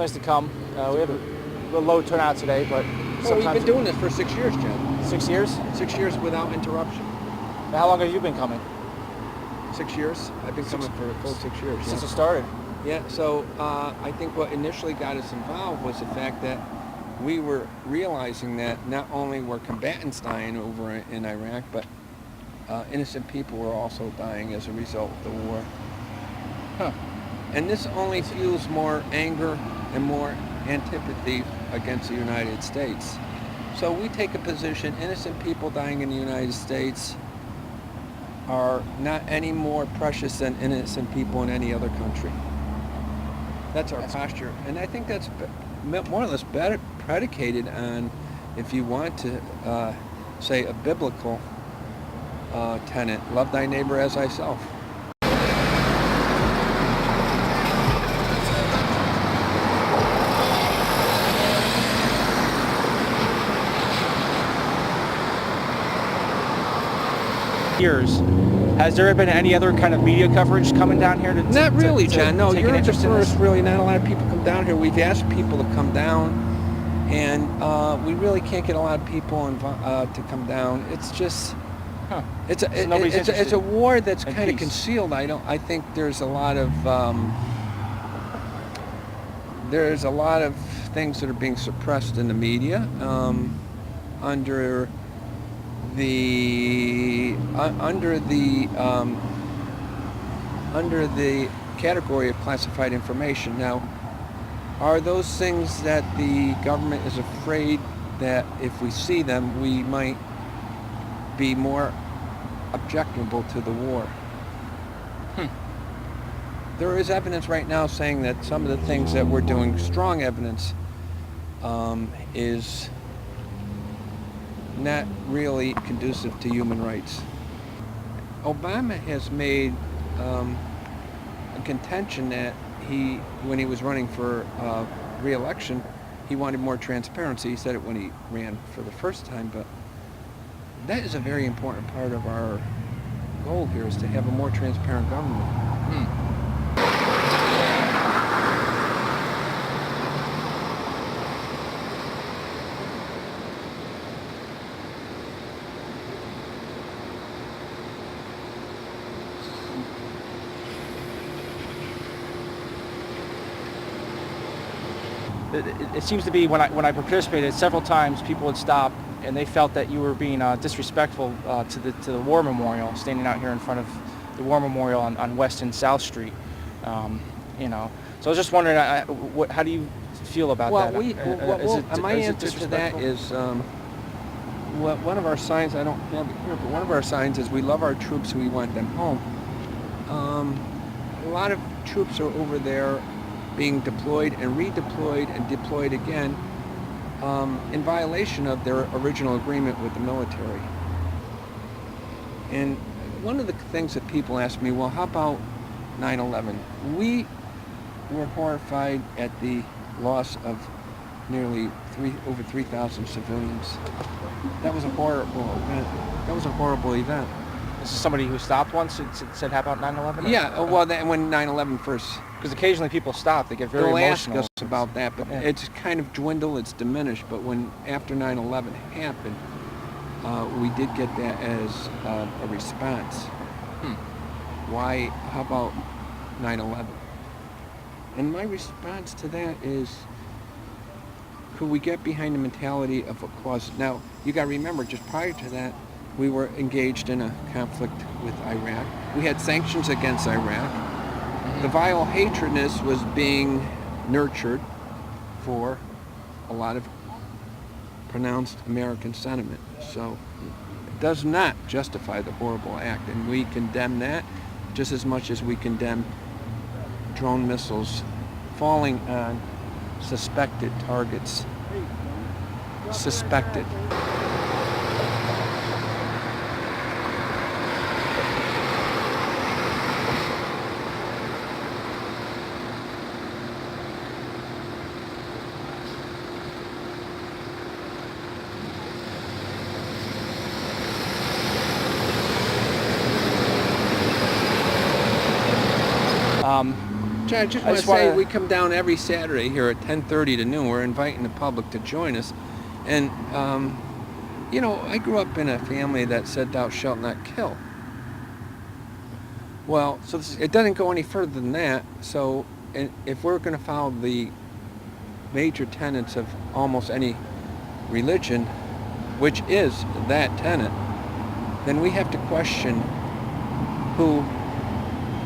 nice to come. We have a little low turnout today, but well, we've been doing this for 6 years, Jen. 6 years? 6 years without interruption. Now, how long have you been coming? 6 years. I've been coming for a full 6 years. Since it started? Yeah, so I think what initially got us involved was the fact that we were realizing that not only were combatants dying over in Iraq, but innocent people were also dying as a result of the war. Huh. And this only fuels more anger and more antipathy against the United States. So we take a position, innocent people dying in the United States are not any more precious than innocent people in any other country. That's our posture. And I think that's more or less predicated on, if you want to say, a biblical tenet, love thy neighbor as thyself. Years. Has there been any other kind of media coverage coming down here? Not really, John. No, you're the first. In really, not a lot of people come down here. We've asked people to come down, and we really can't get a lot of people to come down. It's just, it's a war that's kind of concealed. I think there's a lot of things that are being suppressed in the media under the category of classified information. Now, are those things that the government is afraid that if we see them, we might be more objectionable to the war? There is evidence right now saying that some of the things that we're doing, strong evidence, is not really conducive to human rights. Obama has made a contention that when he was running for re-election, he wanted more transparency. He said it when he ran for the first time, but that is a very important part of our goal here, is to have a more transparent government. It seems to be when I participated several times, people would stop and they felt that you were being disrespectful to the War Memorial, standing out here in front of the War Memorial on West and South Street. So I was just wondering, how do you feel about that? My answer to that is, one of our signs, I don't have it here, but one of our signs is we love our troops and we want them home. A lot of troops are over there being deployed and redeployed and deployed again in violation of their original agreement with the military. And one of the things that people ask me, well, how about 9/11? We were horrified at the loss of nearly over 3,000 civilians. That was a horrible event. That was a horrible event. This is somebody who stopped once and said, how about 9/11? Yeah, well, when 9/11 first... Because occasionally people stop, they get very emotional. They'll ask us about that, but it's kind of dwindled, it's diminished. But after 9/11 happened, we did get that as a response. Why, how about 9/11? And my response to that is, could we get behind the mentality of a cause? Now, you got to remember, just prior to that, we were engaged in a conflict with Iraq. We had sanctions against Iraq. The vile hatredness was being nurtured for a lot of pronounced American sentiment. So it does not justify the horrible act, and we condemn that just as much as we condemn drone missiles falling on suspected targets. Suspected. John, I just want to say we come down every Saturday here at 10:30 to noon. We're inviting the public to join us. And, you know, I grew up in a family that said thou shalt not kill. Well, so it doesn't go any further than that. So if we're going to follow the major tenets of almost any religion, which is that tenet, then we have to question who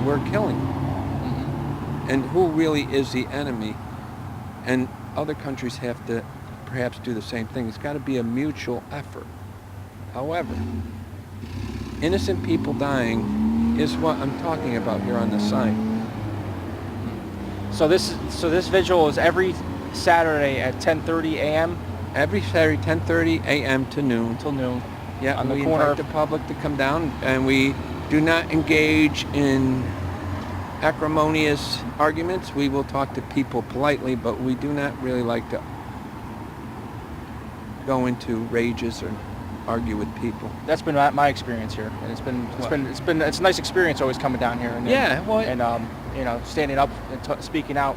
we're killing and who really is the enemy. And other countries have to perhaps do the same thing. It's got to be a mutual effort. However, innocent people dying is what I'm talking about here on the sign. So this vigil is every Saturday at 10:30 a.m. Every Saturday, 10:30 a.m. to noon. Till noon. Yeah, on the we corner invite the public to come down, and we do not engage in acrimonious arguments. We will talk to people politely, but we do not really like to go into rages or argue with people. That's been my experience here, and it's a nice experience always coming down here. And, you know, standing up and speaking out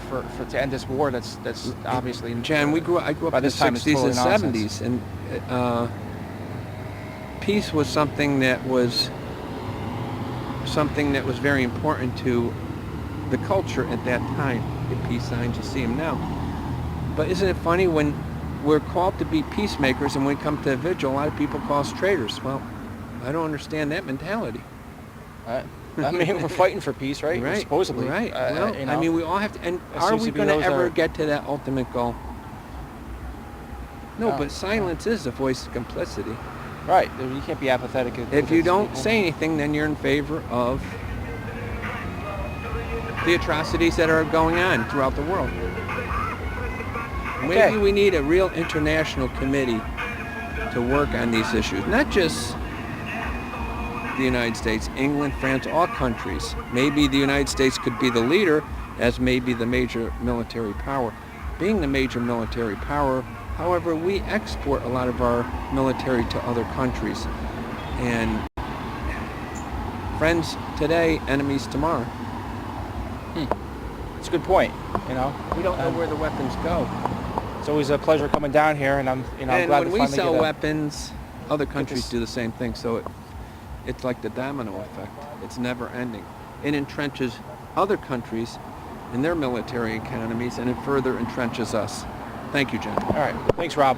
to end this war. That's obviously. Jan, I grew up in the 60s and 70s, and peace was something that was very important to the culture at that time. The peace signs, you see them now. But isn't it funny when we're called to be peacemakers and when we come to a vigil, a lot of people call us traitors? Well, I don't understand that mentality. I mean, we're fighting for peace, right? Right. Supposedly. Right. Well, you know, I mean, we all have to. And are we going to ever get to that ultimate goal? No, but silence is the voice of complicity. Right. You can't be apathetic. If you don't say anything, then you're in favor of the atrocities that are going on throughout the world. Maybe we need a real international committee to work on these issues, not just the United States, England, France, all countries. Maybe the United States could be the leader as maybe the major military power. Being the major military power, however, we export a lot of our military to other countries. And friends today, enemies tomorrow. It's a good point. You know, we don't know where the weapons go. It's always a pleasure coming down here, and I'm glad to finally get. And when we sell weapons, other countries do the same thing. So it's like the domino effect. It's never ending. It entrenches other countries in their military economies, and it further entrenches us. Thank you, Jen. All right. Thanks, Rob.